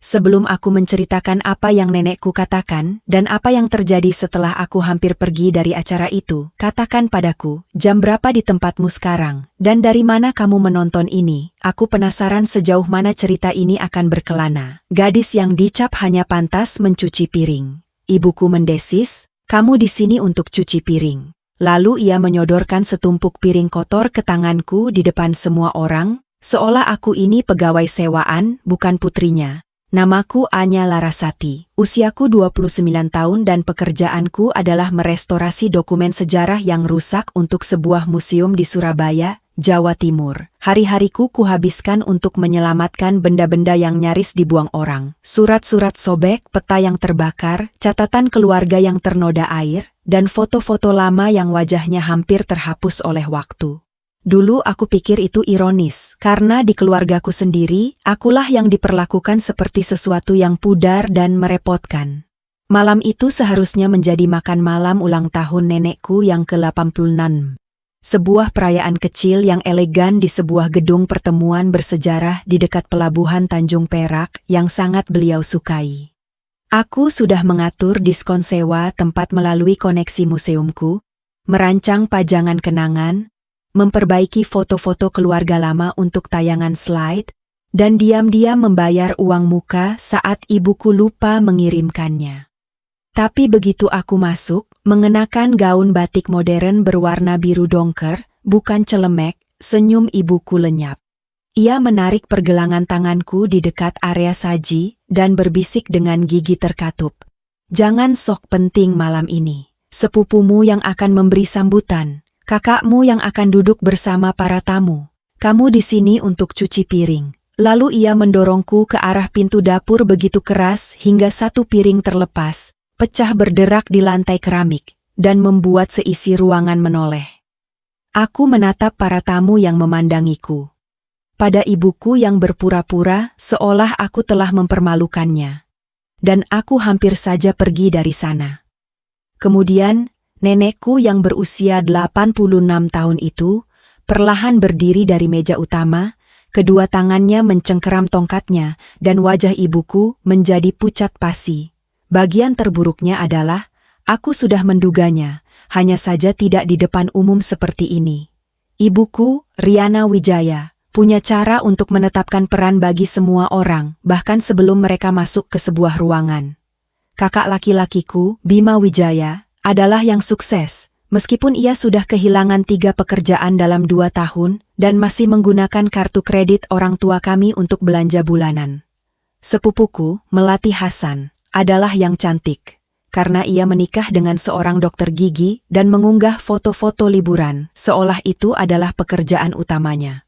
sebelum aku menceritakan apa yang nenekku katakan dan apa yang terjadi setelah aku hampir pergi dari acara itu, katakan padaku, jam berapa di tempatmu sekarang, dan dari mana kamu menonton ini? Aku penasaran sejauh mana cerita ini akan berkelana. Gadis yang dicap hanya pantas mencuci piring. Ibuku mendesis, kamu di sini untuk cuci piring. Lalu ia menyodorkan setumpuk piring kotor ke tanganku di depan semua orang, seolah aku ini pegawai sewaan, bukan putrinya. Namaku Anya Larasati, usiaku 29 tahun dan pekerjaanku adalah merestorasi dokumen sejarah yang rusak untuk sebuah museum di Surabaya, Jawa Timur. Hari-hariku kuhabiskan untuk menyelamatkan benda-benda yang nyaris dibuang orang. Surat-surat sobek, peta yang terbakar, catatan keluarga yang ternoda air, dan foto-foto lama yang wajahnya hampir terhapus oleh waktu. Dulu aku pikir itu ironis, karena di keluargaku sendiri, akulah yang diperlakukan seperti sesuatu yang pudar dan merepotkan. Malam itu seharusnya menjadi makan malam ulang tahun nenekku yang ke-86. Sebuah perayaan kecil yang elegan di sebuah gedung pertemuan bersejarah di dekat pelabuhan Tanjung Perak yang sangat beliau sukai. Aku sudah mengatur diskon sewa tempat melalui koneksi museumku, merancang pajangan kenangan, memperbaiki foto-foto keluarga lama untuk tayangan slide, dan diam-diam membayar uang muka saat ibuku lupa mengirimkannya. Tapi begitu aku masuk, mengenakan gaun batik modern berwarna biru dongker, bukan celemek, senyum ibuku lenyap. Ia menarik pergelangan tanganku di dekat area saji, dan berbisik dengan gigi terkatup. Jangan sok penting malam ini. Sepupumu yang akan memberi sambutan, kakakmu yang akan duduk bersama para tamu. Kamu di sini untuk cuci piring. Lalu ia mendorongku ke arah pintu dapur begitu keras hingga satu piring terlepas, pecah berderak di lantai keramik, dan membuat seisi ruangan menoleh. Aku menatap para tamu yang memandangiku. Pada ibuku yang berpura-pura seolah aku telah mempermalukannya. Dan aku hampir saja pergi dari sana. Kemudian, nenekku yang berusia 86 tahun itu, perlahan berdiri dari meja utama, kedua tangannya mencengkeram tongkatnya, dan wajah ibuku menjadi pucat pasi. Bagian terburuknya adalah, aku sudah menduganya, hanya saja tidak di depan umum seperti ini. Ibuku, Riana Wijaya, punya cara untuk menetapkan peran bagi semua orang, bahkan sebelum mereka masuk ke sebuah ruangan. Kakak laki-lakiku, Bima Wijaya, adalah yang sukses, meskipun ia sudah kehilangan 3 pekerjaan dalam 2 tahun, dan masih menggunakan kartu kredit orang tua kami untuk belanja bulanan. Sepupuku, Melati Hasan, adalah yang cantik, karena ia menikah dengan seorang dokter gigi dan mengunggah foto-foto liburan, seolah itu adalah pekerjaan utamanya.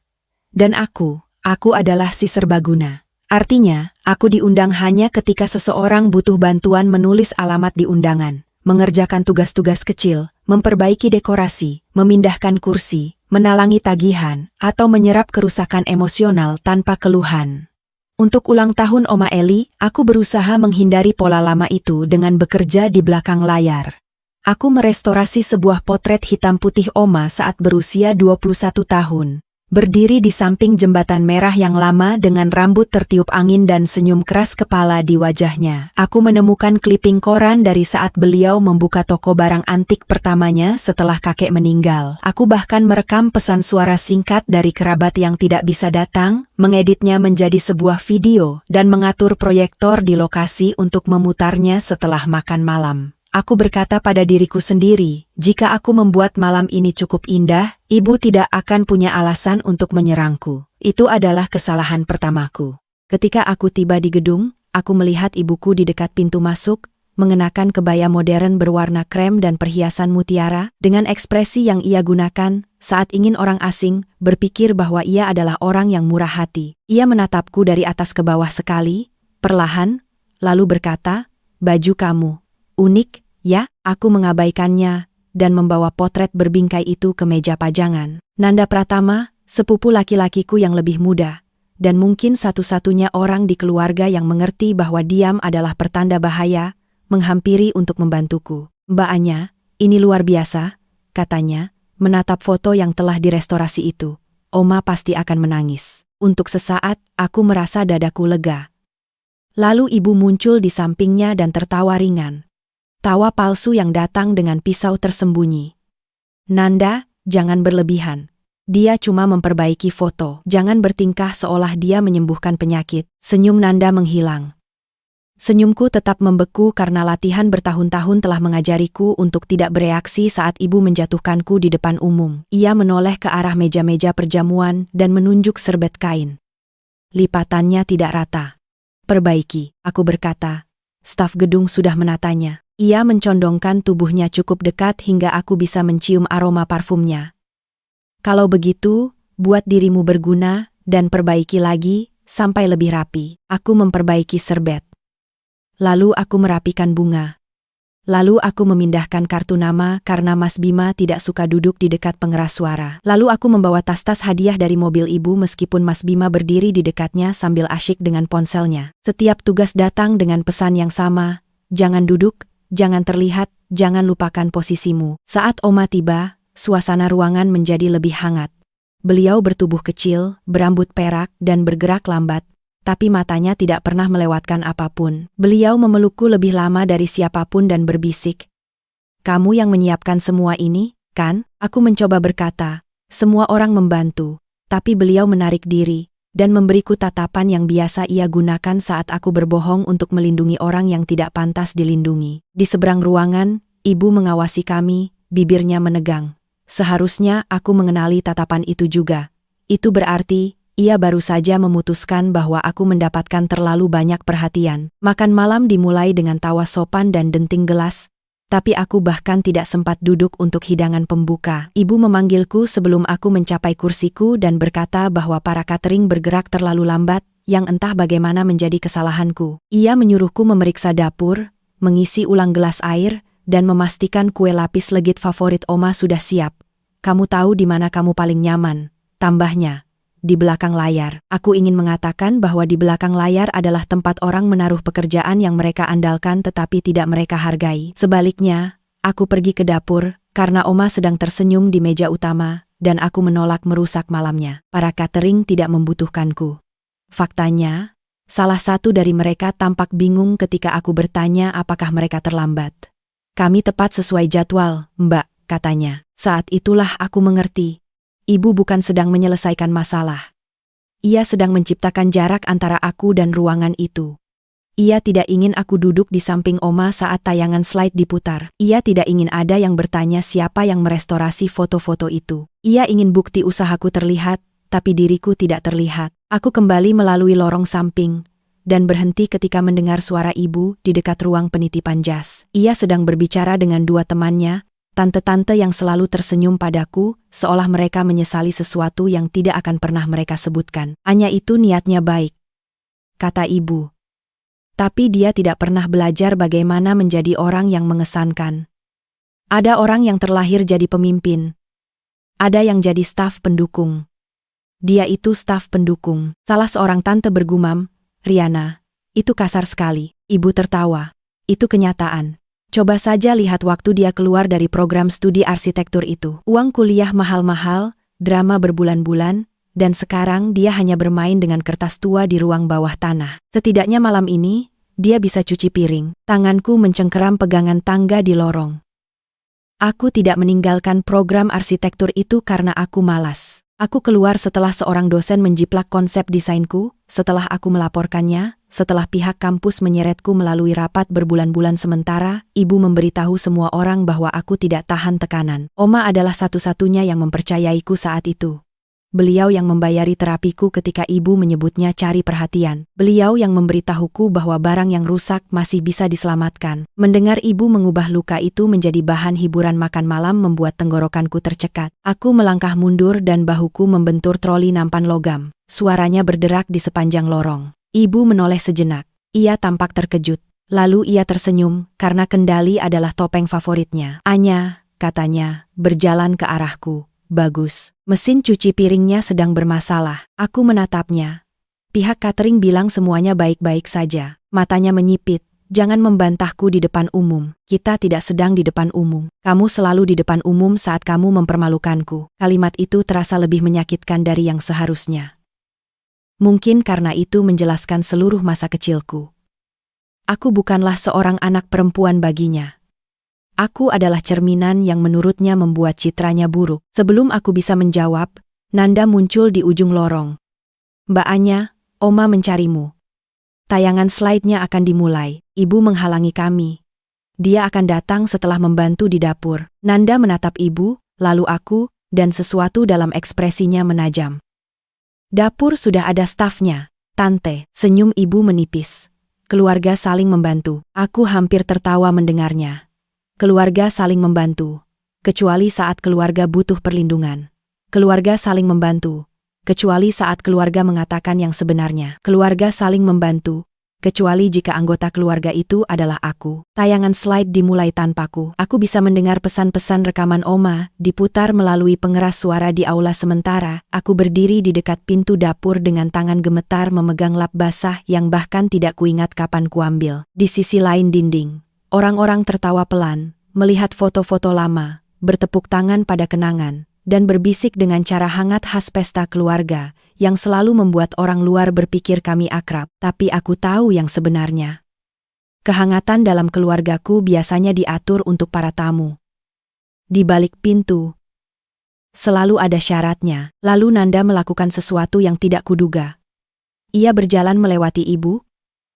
Dan aku adalah si serbaguna. Artinya, aku diundang hanya ketika seseorang butuh bantuan menulis alamat di undangan, mengerjakan tugas-tugas kecil, memperbaiki dekorasi, memindahkan kursi, menalangi tagihan, atau menyerap kerusakan emosional tanpa keluhan. Untuk ulang tahun Oma Eli, aku berusaha menghindari pola lama itu dengan bekerja di belakang layar. Aku merestorasi sebuah potret hitam putih Oma saat berusia 21 tahun. Berdiri di samping jembatan merah yang lama dengan rambut tertiup angin dan senyum keras kepala di wajahnya. Aku menemukan kliping koran dari saat beliau membuka toko barang antik pertamanya setelah kakek meninggal. Aku bahkan merekam pesan suara singkat dari kerabat yang tidak bisa datang, mengeditnya menjadi sebuah video, dan mengatur proyektor di lokasi untuk memutarnya setelah makan malam. Aku berkata pada diriku sendiri, jika aku membuat malam ini cukup indah, ibu tidak akan punya alasan untuk menyerangku. Itu adalah kesalahan pertamaku. Ketika aku tiba di gedung, aku melihat ibuku di dekat pintu masuk, mengenakan kebaya modern berwarna krem dan perhiasan mutiara, dengan ekspresi yang ia gunakan saat ingin orang asing berpikir bahwa ia adalah orang yang murah hati. Ia menatapku dari atas ke bawah sekali, perlahan, lalu berkata, "Baju kamu unik, ya?" Aku mengabaikannya dan membawa potret berbingkai itu ke meja pajangan. Nanda Pratama, sepupu laki-lakiku yang lebih muda, dan mungkin satu-satunya orang di keluarga yang mengerti bahwa diam adalah pertanda bahaya, menghampiri untuk membantuku. "Mbak Anya, ini luar biasa," katanya, menatap foto yang telah direstorasi itu. "Oma pasti akan menangis." Untuk sesaat, aku merasa dadaku lega. Lalu ibu muncul di sampingnya dan tertawa ringan. Tawa palsu yang datang dengan pisau tersembunyi. Nanda, jangan berlebihan. Dia cuma memperbaiki foto. Jangan bertingkah seolah dia menyembuhkan penyakit. Senyum Nanda menghilang. Senyumku tetap membeku karena latihan bertahun-tahun telah mengajariku untuk tidak bereaksi saat ibu menjatuhkanku di depan umum. Ia menoleh ke arah meja-meja perjamuan dan menunjuk serbet kain. Lipatannya tidak rata. Perbaiki, aku berkata. Staf gedung sudah menatanya. Ia mencondongkan tubuhnya cukup dekat hingga aku bisa mencium aroma parfumnya. Kalau begitu, buat dirimu berguna dan perbaiki lagi sampai lebih rapi. Aku memperbaiki serbet. Lalu aku merapikan bunga. Lalu aku memindahkan kartu nama karena Mas Bima tidak suka duduk di dekat pengeras suara. Lalu aku membawa tas-tas hadiah dari mobil ibu meskipun Mas Bima berdiri di dekatnya sambil asyik dengan ponselnya. Setiap tugas datang dengan pesan yang sama, jangan duduk, jangan terlihat, jangan lupakan posisimu. Saat Oma tiba, suasana ruangan menjadi lebih hangat. Beliau bertubuh kecil, berambut perak dan bergerak lambat. Tapi matanya tidak pernah melewatkan apapun. Beliau memelukku lebih lama dari siapapun dan berbisik. Kamu yang menyiapkan semua ini, kan? Aku mencoba berkata. Semua orang membantu. Tapi beliau menarik diri dan memberiku tatapan yang biasa ia gunakan saat aku berbohong untuk melindungi orang yang tidak pantas dilindungi. Di seberang ruangan, ibu mengawasi kami, bibirnya menegang. Seharusnya aku mengenali tatapan itu juga. Itu berarti ia baru saja memutuskan bahwa aku mendapatkan terlalu banyak perhatian. Makan malam dimulai dengan tawa sopan dan denting gelas, tapi aku bahkan tidak sempat duduk untuk hidangan pembuka. Ibu memanggilku sebelum aku mencapai kursiku dan berkata bahwa para catering bergerak terlalu lambat, yang entah bagaimana menjadi kesalahanku. Ia menyuruhku memeriksa dapur, mengisi ulang gelas air, dan memastikan kue lapis legit favorit Oma sudah siap. Kamu tahu di mana kamu paling nyaman, tambahnya. Di belakang layar. Aku ingin mengatakan bahwa di belakang layar adalah tempat orang menaruh pekerjaan yang mereka andalkan tetapi tidak mereka hargai. Sebaliknya, aku pergi ke dapur, karena Oma sedang tersenyum di meja utama, dan aku menolak merusak malamnya. Para catering tidak membutuhkanku. Faktanya, salah satu dari mereka tampak bingung ketika aku bertanya apakah mereka terlambat. Kami tepat sesuai jadwal, Mbak, katanya. Saat itulah aku mengerti. Ibu bukan sedang menyelesaikan masalah. Ia sedang menciptakan jarak antara aku dan ruangan itu. Ia tidak ingin aku duduk di samping Oma saat tayangan slide diputar. Ia tidak ingin ada yang bertanya siapa yang merestorasi foto-foto itu. Ia ingin bukti usahaku terlihat, tapi diriku tidak terlihat. Aku kembali melalui lorong samping, dan berhenti ketika mendengar suara ibu di dekat ruang penitipan jas. Ia sedang berbicara dengan dua temannya, tante-tante yang selalu tersenyum padaku, seolah mereka menyesali sesuatu yang tidak akan pernah mereka sebutkan. Hanya itu niatnya baik, kata ibu. Tapi dia tidak pernah belajar bagaimana menjadi orang yang mengesankan. Ada orang yang terlahir jadi pemimpin. Ada yang jadi staf pendukung. Dia itu staf pendukung. Salah seorang tante bergumam, Riana, itu kasar sekali. Ibu tertawa. Itu kenyataan. Coba saja lihat waktu dia keluar dari program studi arsitektur itu. Uang kuliah mahal-mahal, drama berbulan-bulan, dan sekarang dia hanya bermain dengan kertas tua di ruang bawah tanah. Setidaknya malam ini, dia bisa cuci piring. Tanganku mencengkeram pegangan tangga di lorong. Aku tidak meninggalkan program arsitektur itu karena aku malas. Aku keluar setelah seorang dosen menjiplak konsep desainku, setelah aku melaporkannya, setelah pihak kampus menyeretku melalui rapat berbulan-bulan sementara, ibu memberitahu semua orang bahwa aku tidak tahan tekanan. Oma adalah satu-satunya yang mempercayaiku saat itu. Beliau yang membayari terapiku ketika ibu menyebutnya cari perhatian. Beliau yang memberitahuku bahwa barang yang rusak masih bisa diselamatkan. Mendengar ibu mengubah luka itu menjadi bahan hiburan makan malam membuat tenggorokanku tercekat. Aku melangkah mundur dan bahuku membentur troli nampan logam. Suaranya berderak di sepanjang lorong. Ibu menoleh sejenak. Ia tampak terkejut. Lalu ia tersenyum karena kendali adalah topeng favoritnya. Anya, katanya, berjalan ke arahku. Bagus. Mesin cuci piringnya sedang bermasalah. Aku menatapnya. Pihak catering bilang semuanya baik-baik saja. Matanya menyipit. Jangan membantahku di depan umum. Kita tidak sedang di depan umum. Kamu selalu di depan umum saat kamu mempermalukanku. Kalimat itu terasa lebih menyakitkan dari yang seharusnya. Mungkin karena itu menjelaskan seluruh masa kecilku. aku bukanlah seorang anak perempuan baginya. Aku adalah cerminan yang menurutnya membuat citranya buruk. Sebelum aku bisa menjawab, Nanda muncul di ujung lorong. Mbak Anya, Oma mencarimu. Tayangan slide-nya akan dimulai. Ibu menghalangi kami. Dia akan datang setelah membantu di dapur. Nanda menatap ibu, lalu aku, dan sesuatu dalam ekspresinya menajam. Dapur sudah ada stafnya, Tante. Senyum ibu menipis. Keluarga saling membantu. Aku hampir tertawa mendengarnya. Keluarga saling membantu. Kecuali saat keluarga butuh perlindungan. Keluarga saling membantu. Kecuali saat keluarga mengatakan yang sebenarnya. Keluarga saling membantu. Kecuali jika anggota keluarga itu adalah aku. Tayangan slide dimulai tanpaku. Aku bisa mendengar pesan-pesan rekaman Oma diputar melalui pengeras suara di aula sementara. Aku berdiri di dekat pintu dapur dengan tangan gemetar memegang lap basah yang bahkan tidak kuingat kapan kuambil. Di sisi lain dinding, orang-orang tertawa pelan, melihat foto-foto lama, bertepuk tangan pada kenangan, dan berbisik dengan cara hangat khas pesta keluarga, yang selalu membuat orang luar berpikir kami akrab, tapi aku tahu yang sebenarnya. Kehangatan dalam keluargaku biasanya diatur untuk para tamu. Di balik pintu, selalu ada syaratnya. Lalu Nanda melakukan sesuatu yang tidak kuduga. Ia berjalan melewati ibu,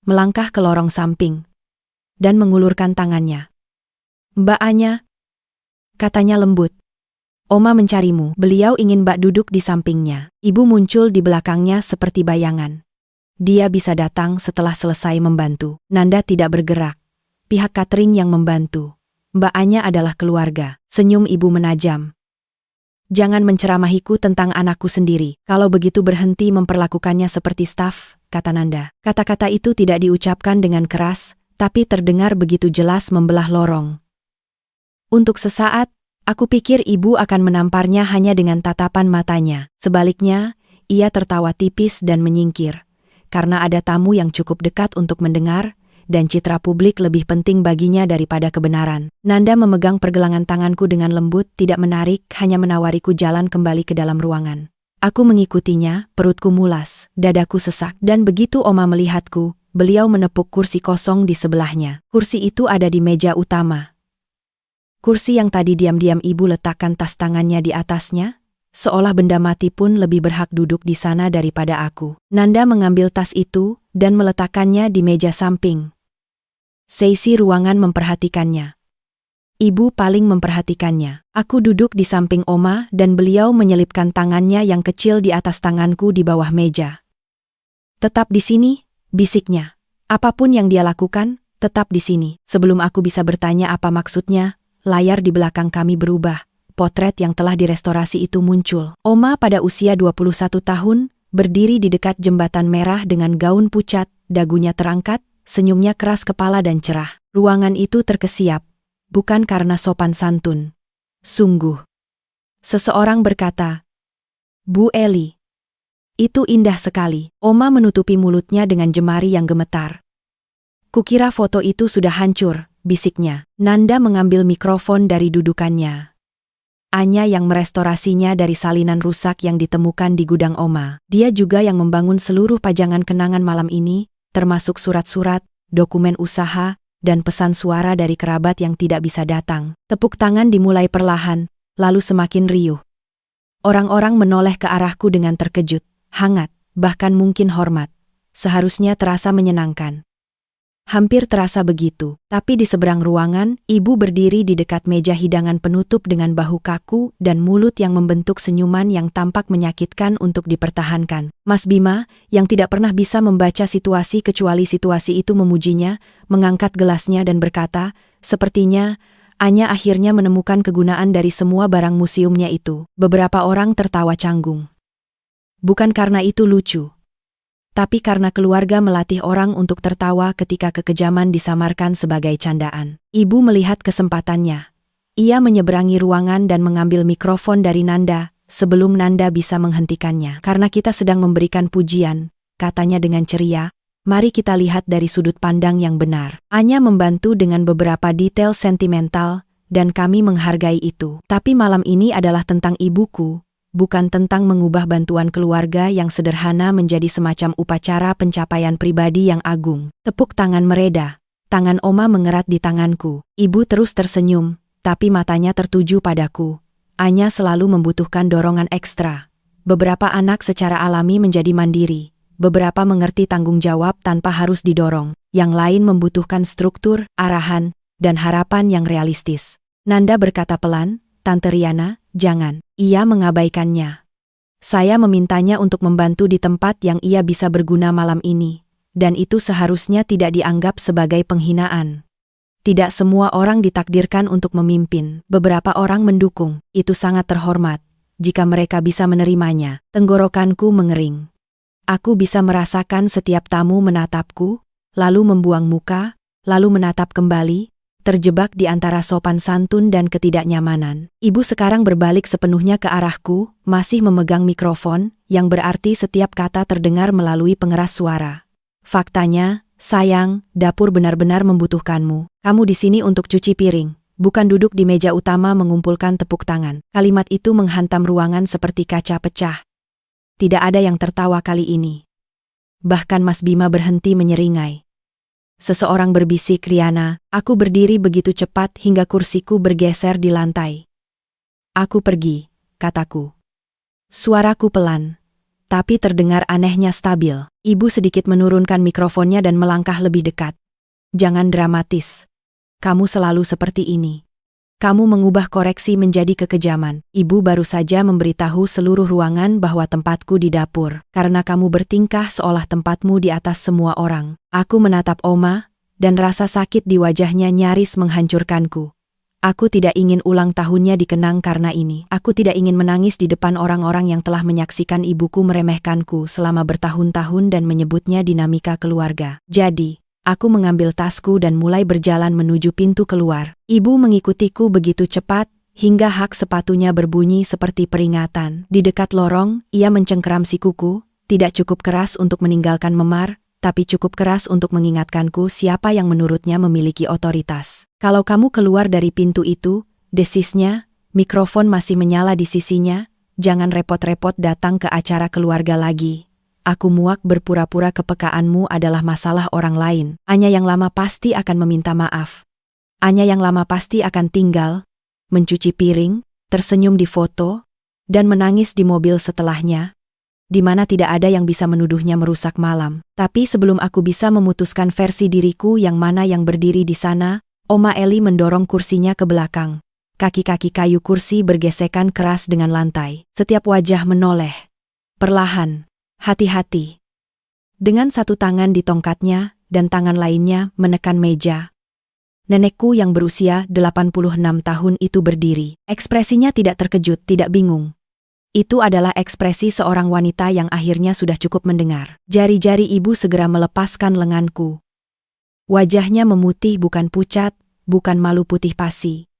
melangkah ke lorong samping, dan mengulurkan tangannya. Mbak Anya, katanya lembut. Oma mencarimu. Beliau ingin Mbak duduk di sampingnya. Ibu muncul di belakangnya seperti bayangan. Dia bisa datang setelah selesai membantu. Nanda tidak bergerak. Pihak catering yang membantu. Mbak Anya adalah keluarga. Senyum ibu menajam. Jangan menceramahiku tentang anakku sendiri. Kalau begitu berhenti memperlakukannya seperti staf, kata Nanda. Kata-kata itu tidak diucapkan dengan keras, tapi terdengar begitu jelas membelah lorong. Untuk sesaat, aku pikir ibu akan menamparnya hanya dengan tatapan matanya. Sebaliknya, ia tertawa tipis dan menyingkir. Karena ada tamu yang cukup dekat untuk mendengar, dan citra publik lebih penting baginya daripada kebenaran. Nanda memegang pergelangan tanganku dengan lembut, tidak menarik, hanya menawariku jalan kembali ke dalam ruangan. Aku mengikutinya, perutku mulas, dadaku sesak, dan begitu Oma melihatku, beliau menepuk kursi kosong di sebelahnya. Kursi itu ada di meja utama. Kursi yang tadi diam-diam ibu letakkan tas tangannya di atasnya, seolah benda mati pun lebih berhak duduk di sana daripada aku. Nanda mengambil tas itu dan meletakkannya di meja samping. Seisi ruangan memperhatikannya. Ibu paling memperhatikannya. Aku duduk di samping Oma dan beliau menyelipkan tangannya yang kecil di atas tanganku di bawah meja. Tetap di sini, bisiknya. Apapun yang dia lakukan, tetap di sini. Sebelum aku bisa bertanya apa maksudnya, layar di belakang kami berubah. Potret yang telah direstorasi itu muncul. Oma pada usia 21 tahun, berdiri di dekat jembatan merah dengan gaun pucat, dagunya terangkat, senyumnya keras kepala dan cerah. Ruangan itu terkesiap, bukan karena sopan santun. Sungguh. Seseorang berkata, Bu Eli. Itu indah sekali. Oma menutupi mulutnya dengan jemari yang gemetar. Kukira foto itu sudah hancur, bisiknya. Nanda mengambil mikrofon dari dudukannya. Anya yang merestorasinya dari salinan rusak yang ditemukan di gudang Oma. Dia juga yang membangun seluruh pajangan kenangan malam ini, termasuk surat-surat, dokumen usaha, dan pesan suara dari kerabat yang tidak bisa datang. Tepuk tangan dimulai perlahan, lalu semakin riuh. Orang-orang menoleh ke arahku dengan terkejut, hangat, bahkan mungkin hormat. Seharusnya terasa menyenangkan. Hampir terasa begitu, tapi di seberang ruangan, ibu berdiri di dekat meja hidangan penutup dengan bahu kaku dan mulut yang membentuk senyuman yang tampak menyakitkan untuk dipertahankan. Mas Bima, yang tidak pernah bisa membaca situasi kecuali situasi itu memujinya, mengangkat gelasnya dan berkata, sepertinya, Anya akhirnya menemukan kegunaan dari semua barang museumnya itu. Beberapa orang tertawa canggung. Bukan karena itu lucu. Tapi karena keluarga melatih orang untuk tertawa ketika kekejaman disamarkan sebagai candaan. Ibu melihat kesempatannya. Ia menyeberangi ruangan dan mengambil mikrofon dari Nanda, sebelum Nanda bisa menghentikannya. Karena kita sedang memberikan pujian, katanya dengan ceria, mari kita lihat dari sudut pandang yang benar. Anya membantu dengan beberapa detail sentimental, dan kami menghargai itu. Tapi malam ini adalah tentang ibuku, bukan tentang mengubah bantuan keluarga yang sederhana menjadi semacam upacara pencapaian pribadi yang agung. Tepuk tangan mereda. Tangan Oma mengerat di tanganku. Ibu terus tersenyum, tapi matanya tertuju padaku. Anya selalu membutuhkan dorongan ekstra. Beberapa anak secara alami menjadi mandiri. Beberapa mengerti tanggung jawab tanpa harus didorong. Yang lain membutuhkan struktur, arahan, dan harapan yang realistis. Nanda berkata pelan, "Tante Riana, jangan." Ia mengabaikannya. Saya memintanya untuk membantu di tempat yang ia bisa berguna malam ini. Dan itu seharusnya tidak dianggap sebagai penghinaan. Tidak semua orang ditakdirkan untuk memimpin. Beberapa orang mendukung. Itu sangat terhormat. Jika mereka bisa menerimanya. Tenggorokanku mengering. Aku bisa merasakan setiap tamu menatapku, lalu membuang muka, lalu menatap kembali, terjebak di antara sopan santun dan ketidaknyamanan. Ibu sekarang berbalik sepenuhnya ke arahku, masih memegang mikrofon, yang berarti setiap kata terdengar melalui pengeras suara. "Faktanya, sayang, dapur benar-benar membutuhkanmu. Kamu di sini untuk cuci piring, bukan duduk di meja utama mengumpulkan tepuk tangan." Kalimat itu menghantam ruangan seperti kaca pecah. Tidak ada yang tertawa kali ini. Bahkan Mas Bima berhenti menyeringai. Seseorang berbisik, "Riana." Aku berdiri begitu cepat hingga kursiku bergeser di lantai. "Aku pergi," kataku. Suaraku pelan, tapi terdengar anehnya stabil. Ibu sedikit menurunkan mikrofonnya dan melangkah lebih dekat. "Jangan dramatis. Kamu selalu seperti ini. Kamu mengubah koreksi menjadi kekejaman. Ibu baru saja memberitahu seluruh ruangan bahwa tempatku di dapur. Karena kamu bertingkah seolah tempatmu di atas semua orang." Aku menatap Oma, dan rasa sakit di wajahnya nyaris menghancurkanku. Aku tidak ingin ulang tahunnya dikenang karena ini. Aku tidak ingin menangis di depan orang-orang yang telah menyaksikan ibuku meremehkanku selama bertahun-tahun dan menyebutnya dinamika keluarga. Jadi, aku mengambil tasku dan mulai berjalan menuju pintu keluar. Ibu mengikutiku begitu cepat, hingga hak sepatunya berbunyi seperti peringatan. Di dekat lorong, ia mencengkeram sikuku, tidak cukup keras untuk meninggalkan memar, tapi cukup keras untuk mengingatkanku siapa yang menurutnya memiliki otoritas. "Kalau kamu keluar dari pintu itu," desisnya, mikrofon masih menyala di sisinya, "jangan repot-repot datang ke acara keluarga lagi. Aku muak berpura-pura kepekaanmu adalah masalah orang lain. Anya yang lama pasti akan meminta maaf. Anya yang lama pasti akan tinggal, mencuci piring, tersenyum di foto, dan menangis di mobil setelahnya, di mana tidak ada yang bisa menuduhnya merusak malam." Tapi sebelum aku bisa memutuskan versi diriku yang mana yang berdiri di sana, Oma Eli mendorong kursinya ke belakang. Kaki-kaki kayu kursi bergesekan keras dengan lantai. Setiap wajah menoleh. Perlahan, hati-hati. Dengan satu tangan di tongkatnya, dan tangan lainnya menekan meja. Nenekku yang berusia 86 tahun itu berdiri. Ekspresinya tidak terkejut, tidak bingung. Itu adalah ekspresi seorang wanita yang akhirnya sudah cukup mendengar. Jari-jari ibu segera melepaskan lenganku. Wajahnya memutih bukan pucat, bukan malu putih pasi.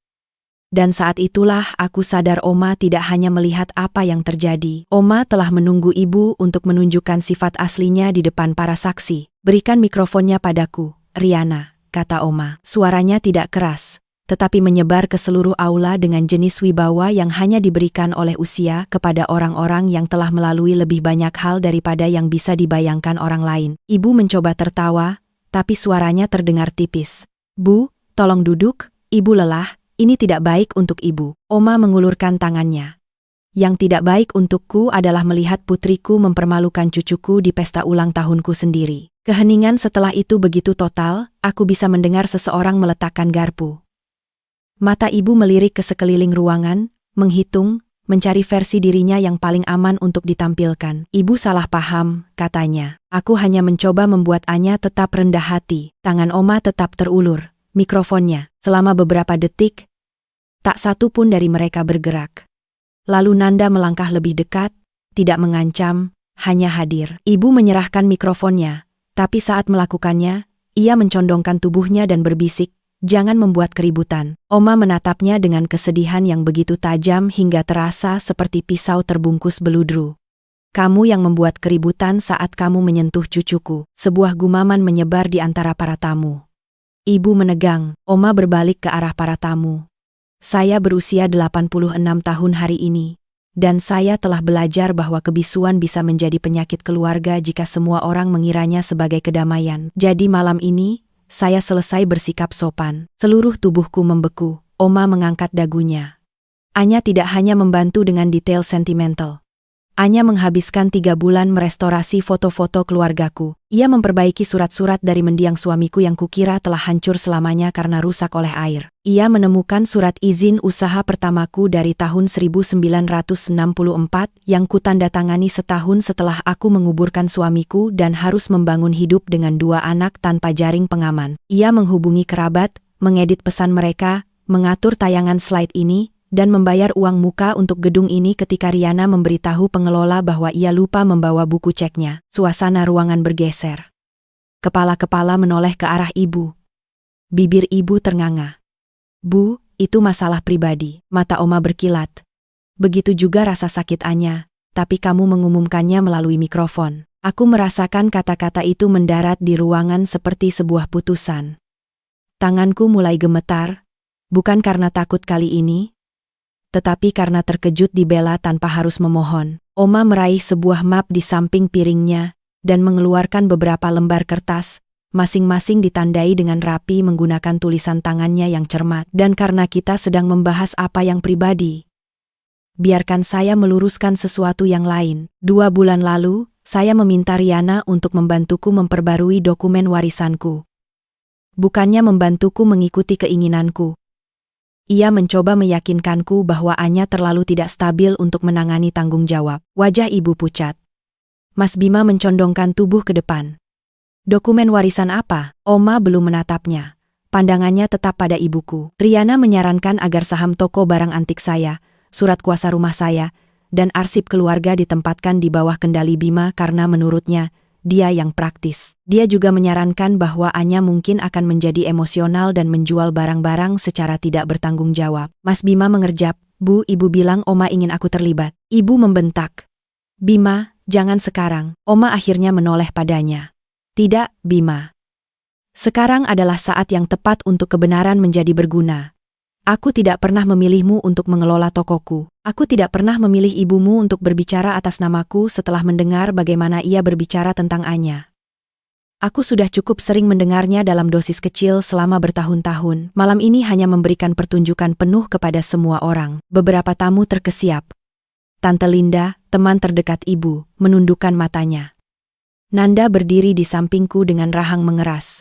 Dan saat itulah aku sadar Oma tidak hanya melihat apa yang terjadi. Oma telah menunggu ibu untuk menunjukkan sifat aslinya di depan para saksi. "Berikan mikrofonnya padaku, Riana," kata Oma. Suaranya tidak keras, tetapi menyebar ke seluruh aula dengan jenis wibawa yang hanya diberikan oleh usia kepada orang-orang yang telah melalui lebih banyak hal daripada yang bisa dibayangkan orang lain. Ibu mencoba tertawa, tapi suaranya terdengar tipis. "Bu, tolong duduk, ibu lelah, ini tidak baik untuk ibu." Oma mengulurkan tangannya. "Yang tidak baik untukku adalah melihat putriku mempermalukan cucuku di pesta ulang tahunku sendiri." Keheningan setelah itu begitu total, aku bisa mendengar seseorang meletakkan garpu. Mata ibu melirik ke sekeliling ruangan, menghitung, mencari versi dirinya yang paling aman untuk ditampilkan. "Ibu salah paham," katanya. "Aku hanya mencoba membuat Anya tetap rendah hati." Tangan Oma tetap terulur, mikrofonnya. Selama beberapa detik, tak satu pun dari mereka bergerak. Lalu Nanda melangkah lebih dekat, tidak mengancam, hanya hadir. Ibu menyerahkan mikrofonnya, tapi saat melakukannya, ia mencondongkan tubuhnya dan berbisik, "Jangan membuat keributan." Oma menatapnya dengan kesedihan yang begitu tajam hingga terasa seperti pisau terbungkus beludru. "Kamu yang membuat keributan saat kamu menyentuh cucuku." Sebuah gumaman menyebar di antara para tamu. Ibu menegang. Oma berbalik ke arah para tamu. "Saya berusia 86 tahun hari ini, dan saya telah belajar bahwa kebisuan bisa menjadi penyakit keluarga jika semua orang mengiranya sebagai kedamaian. Jadi malam ini, saya selesai bersikap sopan. Seluruh tubuhku membeku. Oma mengangkat dagunya. Anya tidak hanya membantu dengan detail sentimental. Anya menghabiskan 3 bulan merestorasi foto-foto keluargaku. Ia memperbaiki surat-surat dari mendiang suamiku yang kukira telah hancur selamanya karena rusak oleh air. Ia menemukan surat izin usaha pertamaku dari tahun 1964 yang kutandatangani setahun setelah aku menguburkan suamiku dan harus membangun hidup dengan 2 anak tanpa jaring pengaman. Ia menghubungi kerabat, mengedit pesan mereka, mengatur tayangan slide ini, dan membayar uang muka untuk gedung ini ketika Riana memberitahu pengelola bahwa ia lupa membawa buku ceknya. Suasana ruangan bergeser. Kepala-kepala menoleh ke arah ibu. Bibir ibu ternganga. Bu, itu masalah pribadi. Mata Oma berkilat. Begitu juga rasa sakit Anya, tapi kamu mengumumkannya melalui mikrofon. Aku merasakan kata-kata itu mendarat di ruangan seperti sebuah putusan. Tanganku mulai gemetar, bukan karena takut kali ini, tetapi karena terkejut dibela tanpa harus memohon. Oma meraih sebuah map di samping piringnya dan mengeluarkan beberapa lembar kertas, masing-masing ditandai dengan rapi menggunakan tulisan tangannya yang cermat. Dan karena kita sedang membahas apa yang pribadi, biarkan saya meluruskan sesuatu yang lain. 2 bulan lalu, saya meminta Riana untuk membantuku memperbarui dokumen warisanku. Bukannya membantuku mengikuti keinginanku. Ia mencoba meyakinkanku bahwa Anya terlalu tidak stabil untuk menangani tanggung jawab. Wajah ibu pucat. Mas Bima mencondongkan tubuh ke depan. Dokumen warisan apa? Oma belum menatapnya. Pandangannya tetap pada ibuku. Riana menyarankan agar saham toko barang antik saya, surat kuasa rumah saya, dan arsip keluarga ditempatkan di bawah kendali Bima karena menurutnya, dia yang praktis. Dia juga menyarankan bahwa Anya mungkin akan menjadi emosional dan menjual barang-barang secara tidak bertanggung jawab. Mas Bima mengerjap, Bu, ibu bilang Oma ingin aku terlibat. Ibu membentak. Bima, jangan sekarang. Oma akhirnya menoleh padanya. Tidak, Bima. Sekarang adalah saat yang tepat untuk kebenaran menjadi berguna. Aku tidak pernah memilihmu untuk mengelola tokoku. Aku tidak pernah memilih ibumu untuk berbicara atas namaku setelah mendengar bagaimana ia berbicara tentang Anya. Aku sudah cukup sering mendengarnya dalam dosis kecil selama bertahun-tahun. Malam ini hanya memberikan pertunjukan penuh kepada semua orang. Beberapa tamu terkesiap. Tante Linda, teman terdekat ibu, menundukkan matanya. Nanda berdiri di sampingku dengan rahang mengeras.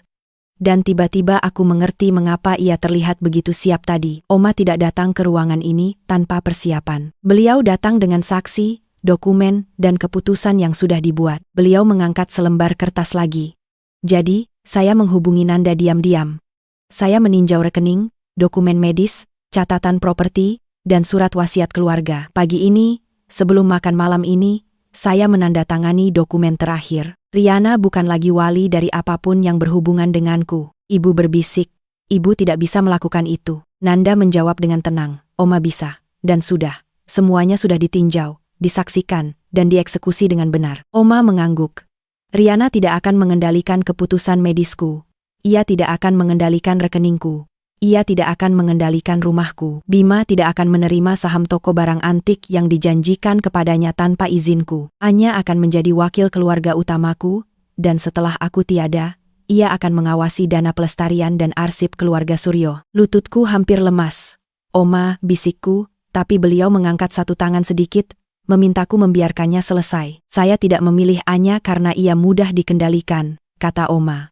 Dan tiba-tiba aku mengerti mengapa ia terlihat begitu siap tadi. Oma tidak datang ke ruangan ini tanpa persiapan. Beliau datang dengan saksi, dokumen, dan keputusan yang sudah dibuat. Beliau mengangkat selembar kertas lagi. Jadi, saya menghubungi Nanda diam-diam. Saya meninjau rekening, dokumen medis, catatan properti, dan surat wasiat keluarga. Pagi ini, sebelum makan malam ini, saya menandatangani dokumen terakhir. Riana bukan lagi wali dari apapun yang berhubungan denganku. Ibu berbisik, ibu tidak bisa melakukan itu. Nanda menjawab dengan tenang, Oma bisa. Dan sudah, semuanya sudah ditinjau, disaksikan, dan dieksekusi dengan benar. Oma mengangguk. Riana tidak akan mengendalikan keputusan medisku. Ia tidak akan mengendalikan rekeningku. Ia tidak akan mengendalikan rumahku. Bima tidak akan menerima saham toko barang antik yang dijanjikan kepadanya tanpa izinku. Anya akan menjadi wakil keluarga utamaku, dan setelah aku tiada, ia akan mengawasi dana pelestarian dan arsip keluarga Suryo. Lututku hampir lemas. Oma, bisikku, tapi beliau mengangkat satu tangan sedikit, memintaku membiarkannya selesai. Saya tidak memilih Anya karena ia mudah dikendalikan, kata Oma.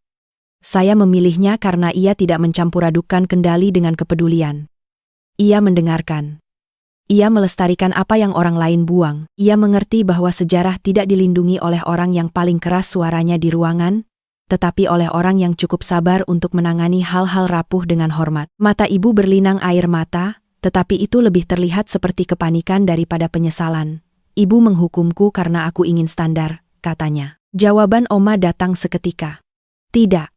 Saya memilihnya karena ia tidak mencampur-adukkan kendali dengan kepedulian. Ia mendengarkan. Ia melestarikan apa yang orang lain buang. Ia mengerti bahwa sejarah tidak dilindungi oleh orang yang paling keras suaranya di ruangan, tetapi oleh orang yang cukup sabar untuk menangani hal-hal rapuh dengan hormat. Mata ibu berlinang air mata, tetapi itu lebih terlihat seperti kepanikan daripada penyesalan. Ibu menghukumku karena aku ingin standar, katanya. Jawaban Oma datang seketika. Tidak.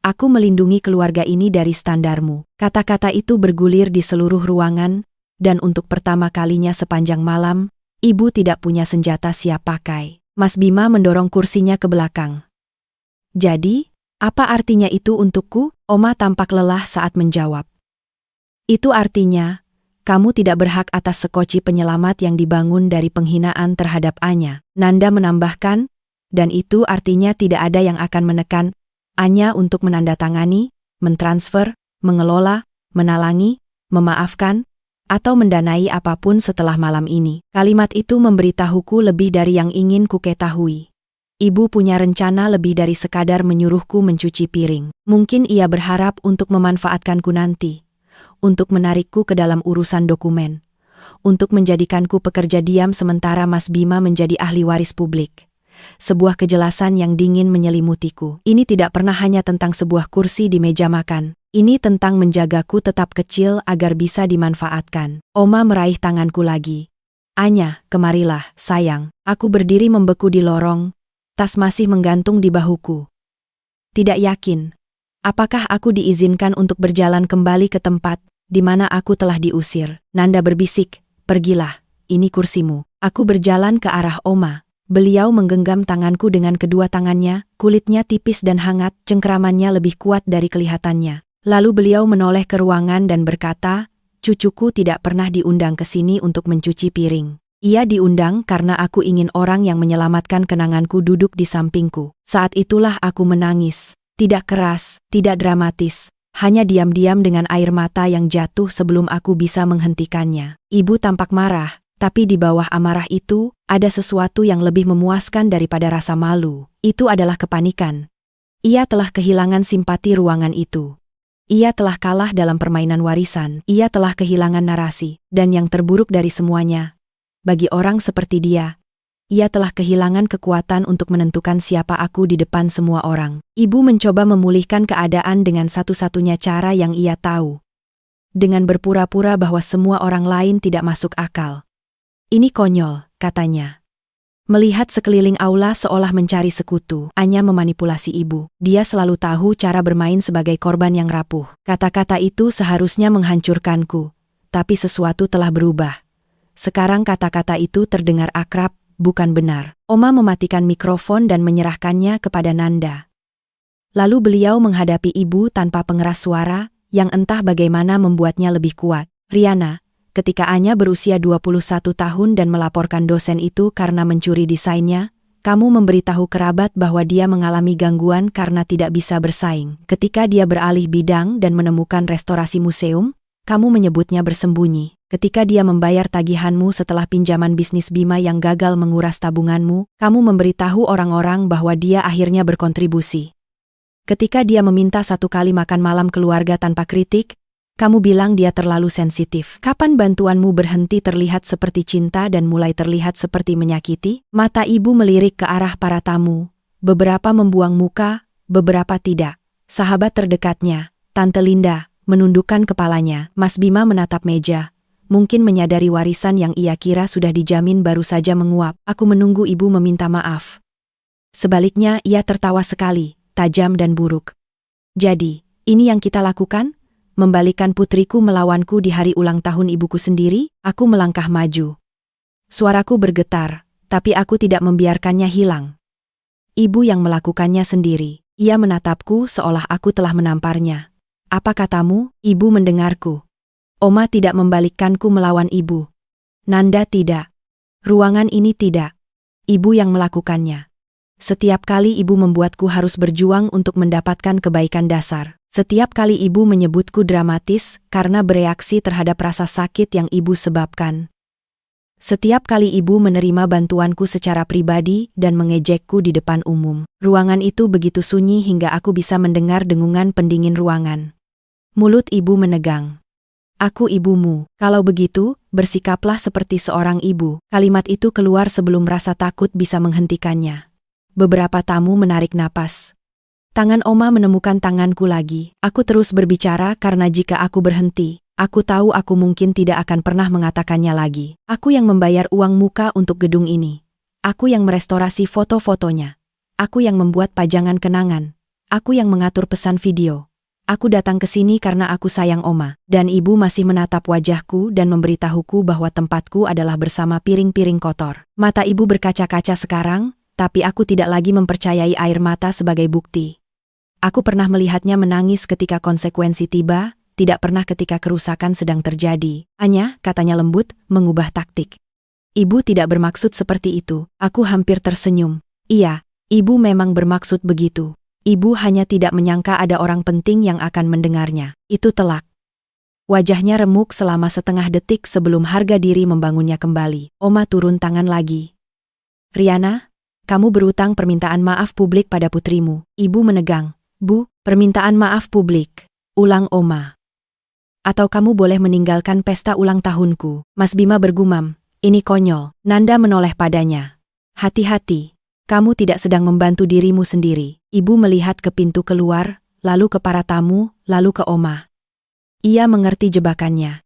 Aku melindungi keluarga ini dari standarmu. Kata-kata itu bergulir di seluruh ruangan, dan untuk pertama kalinya sepanjang malam, ibu tidak punya senjata siap pakai. Mas Bima mendorong kursinya ke belakang. Jadi, apa artinya itu untukku? Oma tampak lelah saat menjawab. Itu artinya, kamu tidak berhak atas sekoci penyelamat yang dibangun dari penghinaan terhadap Anya. Nanda menambahkan, dan itu artinya tidak ada yang akan menekan Hanya untuk menandatangani, mentransfer, mengelola, menalangi, memaafkan, atau mendanai apapun setelah malam ini. Kalimat itu memberitahuku lebih dari yang ingin ku ketahui. Ibu punya rencana lebih dari sekadar menyuruhku mencuci piring. Mungkin ia berharap untuk memanfaatkanku nanti, untuk menarikku ke dalam urusan dokumen, untuk menjadikanku pekerja diam sementara Mas Bima menjadi ahli waris publik. Sebuah kejelasan yang dingin menyelimutiku. Ini tidak pernah hanya tentang sebuah kursi di meja makan. Ini tentang menjagaku tetap kecil agar bisa dimanfaatkan. Oma meraih tanganku lagi. Anya, kemarilah, sayang. Aku berdiri membeku di lorong. Tas masih menggantung di bahuku. Tidak yakin. Apakah aku diizinkan untuk berjalan kembali ke tempat di mana aku telah diusir? Nanda berbisik, pergilah, ini kursimu. Aku berjalan ke arah Oma. Beliau menggenggam tanganku dengan kedua tangannya, kulitnya tipis dan hangat, cengkeramannya lebih kuat dari kelihatannya. Lalu beliau menoleh ke ruangan dan berkata, cucuku tidak pernah diundang ke sini untuk mencuci piring. Ia diundang karena aku ingin orang yang menyelamatkan kenanganku duduk di sampingku. Saat itulah aku menangis. Tidak keras, tidak dramatis, hanya diam-diam dengan air mata yang jatuh sebelum aku bisa menghentikannya. Ibu tampak marah. Tapi di bawah amarah itu, ada sesuatu yang lebih memuaskan daripada rasa malu. Itu adalah kepanikan. Ia telah kehilangan simpati ruangan itu. Ia telah kalah dalam permainan warisan. Ia telah kehilangan narasi. Dan yang terburuk dari semuanya, bagi orang seperti dia, ia telah kehilangan kekuatan untuk menentukan siapa aku di depan semua orang. Ibu mencoba memulihkan keadaan dengan satu-satunya cara yang ia tahu. Dengan berpura-pura bahwa semua orang lain tidak masuk akal. Ini konyol, katanya. Melihat sekeliling aula seolah mencari sekutu, Anya memanipulasi ibu. Dia selalu tahu cara bermain sebagai korban yang rapuh. Kata-kata itu seharusnya menghancurkanku, tapi sesuatu telah berubah. Sekarang kata-kata itu terdengar akrab, bukan benar. Oma mematikan mikrofon dan menyerahkannya kepada Nanda. Lalu beliau menghadapi ibu tanpa pengeras suara, yang entah bagaimana membuatnya lebih kuat. Riana, ketika Anya berusia 21 tahun dan melaporkan dosen itu karena mencuri desainnya, kamu memberitahu kerabat bahwa dia mengalami gangguan karena tidak bisa bersaing. Ketika dia beralih bidang dan menemukan restorasi museum, kamu menyebutnya bersembunyi. Ketika dia membayar tagihanmu setelah pinjaman bisnis Bima yang gagal menguras tabunganmu, kamu memberitahu orang-orang bahwa dia akhirnya berkontribusi. Ketika dia meminta 1 kali makan malam keluarga tanpa kritik, kamu bilang dia terlalu sensitif. Kapan bantuanmu berhenti terlihat seperti cinta dan mulai terlihat seperti menyakiti? Mata ibu melirik ke arah para tamu. Beberapa membuang muka, beberapa tidak. Sahabat terdekatnya, Tante Linda, menundukkan kepalanya. Mas Bima menatap meja. Mungkin menyadari warisan yang ia kira sudah dijamin baru saja menguap. Aku menunggu ibu meminta maaf. Sebaliknya ia tertawa sekali, tajam dan buruk. Jadi, ini yang kita lakukan? Membalikan putriku melawanku di hari ulang tahun ibuku sendiri? Aku melangkah maju. Suaraku bergetar, tapi aku tidak membiarkannya hilang. Ibu yang melakukannya sendiri. Ia menatapku seolah aku telah menamparnya. Apa katamu? Ibu mendengarku. Oma tidak membalikkanku melawan ibu. Nanda tidak. Ruangan ini tidak. Ibu yang melakukannya. Setiap kali ibu membuatku harus berjuang untuk mendapatkan kebaikan dasar. Setiap kali ibu menyebutku dramatis karena bereaksi terhadap rasa sakit yang ibu sebabkan. Setiap kali ibu menerima bantuanku secara pribadi dan mengejekku di depan umum. Ruangan itu begitu sunyi hingga aku bisa mendengar dengungan pendingin ruangan. Mulut ibu menegang. Aku ibumu. Kalau begitu, bersikaplah seperti seorang ibu. Kalimat itu keluar sebelum rasa takut bisa menghentikannya. Beberapa tamu menarik napas. Tangan Oma menemukan tanganku lagi. Aku terus berbicara karena jika aku berhenti, aku tahu aku mungkin tidak akan pernah mengatakannya lagi. Aku yang membayar uang muka untuk gedung ini. Aku yang merestorasi foto-fotonya. Aku yang membuat pajangan kenangan. Aku yang mengatur pesan video. Aku datang ke sini karena aku sayang Oma. Dan ibu masih menatap wajahku dan memberitahuku bahwa tempatku adalah bersama piring-piring kotor. Mata ibu berkaca-kaca sekarang, tapi aku tidak lagi mempercayai air mata sebagai bukti. Aku pernah melihatnya menangis ketika konsekuensi tiba, tidak pernah ketika kerusakan sedang terjadi. Anya, katanya lembut, mengubah taktik. Ibu tidak bermaksud seperti itu. Aku hampir tersenyum. Iya, ibu memang bermaksud begitu. Ibu hanya tidak menyangka ada orang penting yang akan mendengarnya. Itu telak. Wajahnya remuk selama setengah detik sebelum harga diri membangunnya kembali. Oma turun tangan lagi. Riana, kamu berutang permintaan maaf publik pada putrimu. Ibu menegang. Bu, permintaan maaf publik. Ulang Oma. Atau kamu boleh meninggalkan pesta ulang tahunku. Mas Bima bergumam. Ini konyol. Nanda menoleh padanya. Hati-hati. Kamu tidak sedang membantu dirimu sendiri. Ibu melihat ke pintu keluar, lalu ke para tamu, lalu ke Oma. Ia mengerti jebakannya.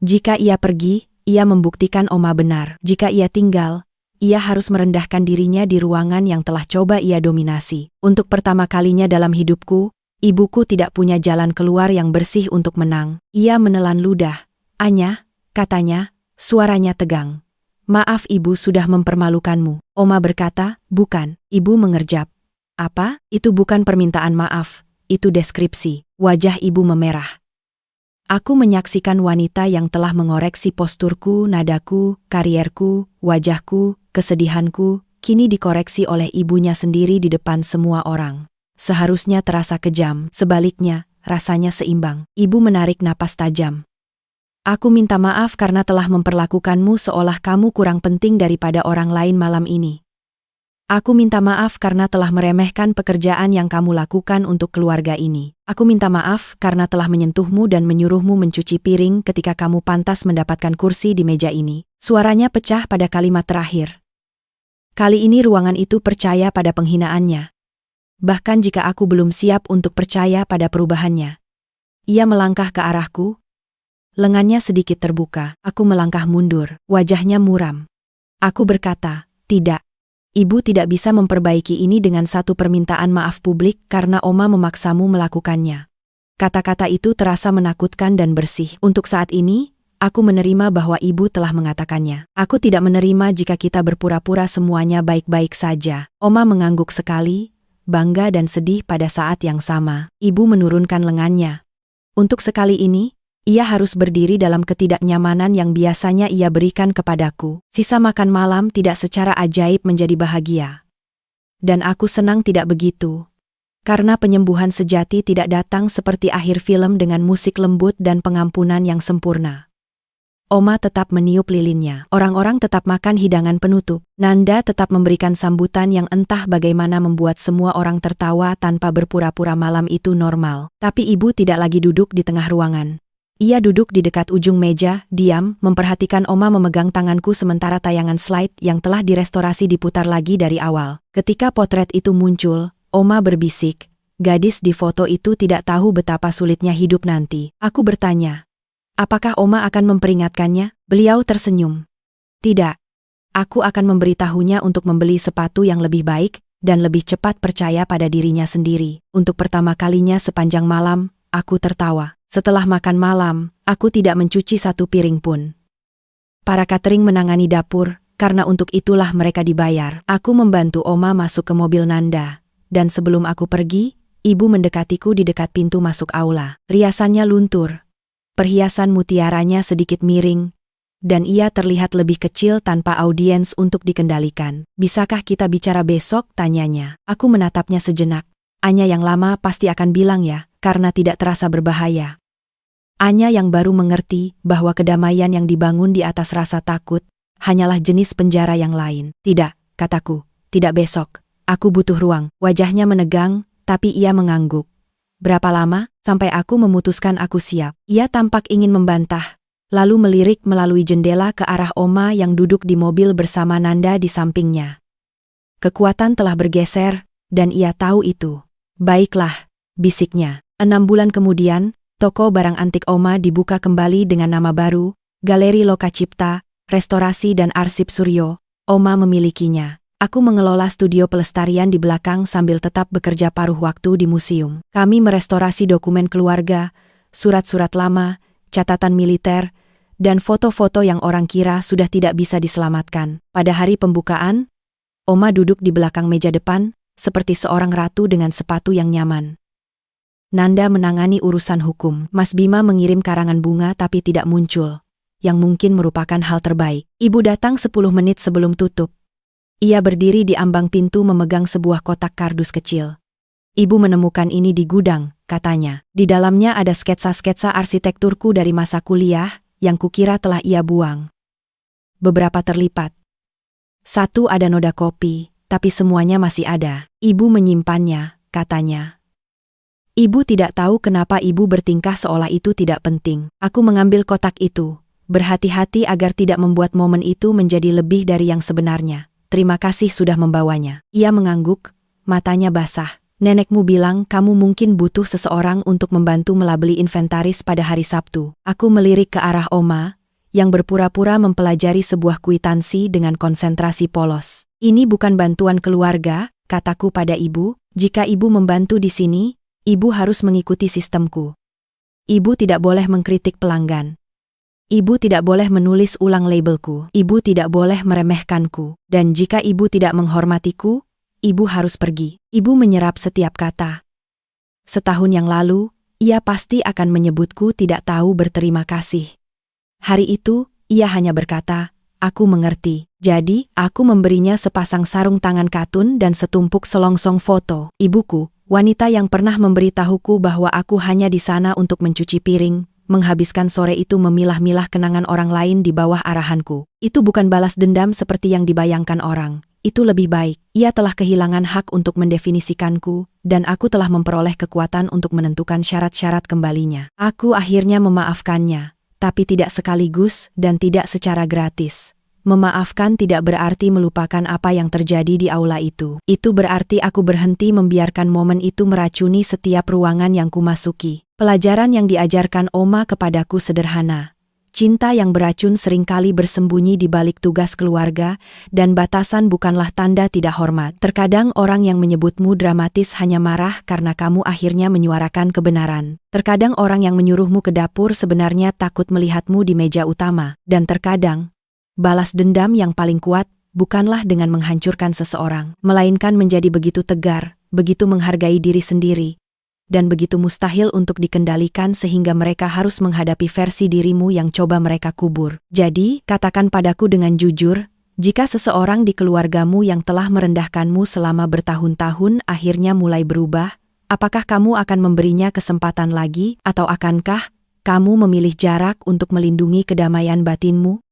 Jika ia pergi, ia membuktikan Oma benar. Jika ia tinggal, ia harus merendahkan dirinya di ruangan yang telah coba ia dominasi. Untuk pertama kalinya dalam hidupku, ibuku tidak punya jalan keluar yang bersih untuk menang. Ia menelan ludah. Anya, katanya, suaranya tegang. Maaf ibu sudah mempermalukanmu. Oma berkata, bukan. Ibu mengerjap. Apa? Itu bukan permintaan maaf. Itu deskripsi. Wajah ibu memerah. Aku menyaksikan wanita yang telah mengoreksi posturku, nadaku, karierku, wajahku, kesedihanku, kini dikoreksi oleh ibunya sendiri di depan semua orang. Seharusnya terasa kejam, sebaliknya, rasanya seimbang. Ibu menarik napas tajam. Aku minta maaf karena telah memperlakukanmu seolah kamu kurang penting daripada orang lain malam ini. Aku minta maaf karena telah meremehkan pekerjaan yang kamu lakukan untuk keluarga ini. Aku minta maaf karena telah menyentuhmu dan menyuruhmu mencuci piring ketika kamu pantas mendapatkan kursi di meja ini. Suaranya pecah pada kalimat terakhir. Kali ini ruangan itu percaya pada penghinaannya. Bahkan jika aku belum siap untuk percaya pada perubahannya. Ia melangkah ke arahku. Lengannya sedikit terbuka. Aku melangkah mundur. Wajahnya muram. Aku berkata, tidak. Ibu tidak bisa memperbaiki ini dengan satu permintaan maaf publik karena Oma memaksamu melakukannya. Kata-kata itu terasa menakutkan dan bersih. Untuk saat ini, aku menerima bahwa ibu telah mengatakannya. Aku tidak menerima jika kita berpura-pura semuanya baik-baik saja. Oma mengangguk sekali, bangga dan sedih pada saat yang sama. Ibu menurunkan lengannya. Untuk sekali ini, ia harus berdiri dalam ketidaknyamanan yang biasanya ia berikan kepadaku. Sisa makan malam tidak secara ajaib menjadi bahagia. Dan aku senang tidak begitu. Karena penyembuhan sejati tidak datang seperti akhir film dengan musik lembut dan pengampunan yang sempurna. Oma tetap meniup lilinnya. Orang-orang tetap makan hidangan penutup. Nanda tetap memberikan sambutan yang entah bagaimana membuat semua orang tertawa tanpa berpura-pura malam itu normal. Tapi ibu tidak lagi duduk di tengah ruangan. Ia duduk di dekat ujung meja, diam, memperhatikan Oma memegang tanganku sementara tayangan slide yang telah direstorasi diputar lagi dari awal. Ketika potret itu muncul, Oma berbisik, gadis di foto itu tidak tahu betapa sulitnya hidup nanti. Aku bertanya, apakah Oma akan memperingatkannya? Beliau tersenyum. Tidak. Aku akan memberitahunya untuk membeli sepatu yang lebih baik dan lebih cepat percaya pada dirinya sendiri. Untuk pertama kalinya sepanjang malam, aku tertawa. Setelah makan malam, aku tidak mencuci satu piring pun. Para catering menangani dapur, karena untuk itulah mereka dibayar. Aku membantu Oma masuk ke mobil Nanda, dan sebelum aku pergi, ibu mendekatiku di dekat pintu masuk aula. Riasannya luntur. Perhiasan mutiaranya sedikit miring, dan ia terlihat lebih kecil tanpa audiens untuk dikendalikan. Bisakah kita bicara besok? Tanyanya. Aku menatapnya sejenak. Anya yang lama pasti akan bilang ya, karena tidak terasa berbahaya. Anya yang baru mengerti bahwa kedamaian yang dibangun di atas rasa takut hanyalah jenis penjara yang lain. Tidak, kataku, tidak besok. Aku butuh ruang. Wajahnya menegang, tapi ia mengangguk. Berapa lama? Sampai aku memutuskan aku siap. Ia tampak ingin membantah, lalu melirik melalui jendela ke arah Oma yang duduk di mobil bersama Nanda di sampingnya. Kekuatan telah bergeser, dan ia tahu itu. Baiklah, bisiknya. 6 bulan kemudian, toko barang antik Oma dibuka kembali dengan nama baru, Galeri Lokacipta, Restorasi dan Arsip Suryo. Oma memilikinya. Aku mengelola studio pelestarian di belakang sambil tetap bekerja paruh waktu di museum. Kami merestorasi dokumen keluarga, surat-surat lama, catatan militer, dan foto-foto yang orang kira sudah tidak bisa diselamatkan. Pada hari pembukaan, Oma duduk di belakang meja depan, seperti seorang ratu dengan sepatu yang nyaman. Nanda menangani urusan hukum. Mas Bima mengirim karangan bunga tapi tidak muncul, yang mungkin merupakan hal terbaik. Ibu datang 10 menit sebelum tutup. Ia berdiri di ambang pintu memegang sebuah kotak kardus kecil. Ibu menemukan ini di gudang, katanya. Di dalamnya ada sketsa-sketsa arsitekturku dari masa kuliah, yang kukira telah ia buang. Beberapa terlipat. Satu ada noda kopi, tapi semuanya masih ada. Ibu menyimpannya, katanya. Ibu tidak tahu kenapa ibu bertingkah seolah itu tidak penting. Aku mengambil kotak itu, berhati-hati agar tidak membuat momen itu menjadi lebih dari yang sebenarnya. Terima kasih sudah membawanya. Ia mengangguk, matanya basah. Nenekmu bilang kamu mungkin butuh seseorang untuk membantu melabeli inventaris pada hari Sabtu. Aku melirik ke arah Oma, yang berpura-pura mempelajari sebuah kwitansi dengan konsentrasi polos. Ini bukan bantuan keluarga, kataku pada ibu. Jika ibu membantu di sini, ibu harus mengikuti sistemku. Ibu tidak boleh mengkritik pelanggan. Ibu tidak boleh menulis ulang labelku. Ibu tidak boleh meremehkanku. Dan jika ibu tidak menghormatiku, ibu harus pergi. Ibu menyerap setiap kata. Setahun yang lalu, ia pasti akan menyebutku tidak tahu berterima kasih. Hari itu, ia hanya berkata, aku mengerti. Jadi, aku memberinya sepasang sarung tangan katun dan setumpuk selongsong foto. Ibuku, wanita yang pernah memberitahuku bahwa aku hanya di sana untuk mencuci piring, menghabiskan sore itu memilah-milah kenangan orang lain di bawah arahanku. Itu bukan balas dendam seperti yang dibayangkan orang. Itu lebih baik. Ia telah kehilangan hak untuk mendefinisikanku, dan aku telah memperoleh kekuatan untuk menentukan syarat-syarat kembalinya. Aku akhirnya memaafkannya, tapi tidak sekaligus dan tidak secara gratis. Memaafkan tidak berarti melupakan apa yang terjadi di aula itu. Itu berarti aku berhenti membiarkan momen itu meracuni setiap ruangan yang kumasuki. Pelajaran yang diajarkan Oma kepadaku sederhana. Cinta yang beracun seringkali bersembunyi di balik tugas keluarga, dan batasan bukanlah tanda tidak hormat. Terkadang orang yang menyebutmu dramatis hanya marah karena kamu akhirnya menyuarakan kebenaran. Terkadang orang yang menyuruhmu ke dapur sebenarnya takut melihatmu di meja utama. Dan terkadang, balas dendam yang paling kuat bukanlah dengan menghancurkan seseorang, melainkan menjadi begitu tegar, begitu menghargai diri sendiri, dan begitu mustahil untuk dikendalikan sehingga mereka harus menghadapi versi dirimu yang coba mereka kubur. Jadi, katakan padaku dengan jujur, jika seseorang di keluargamu yang telah merendahkanmu selama bertahun-tahun akhirnya mulai berubah, apakah kamu akan memberinya kesempatan lagi, atau akankah kamu memilih jarak untuk melindungi kedamaian batinmu?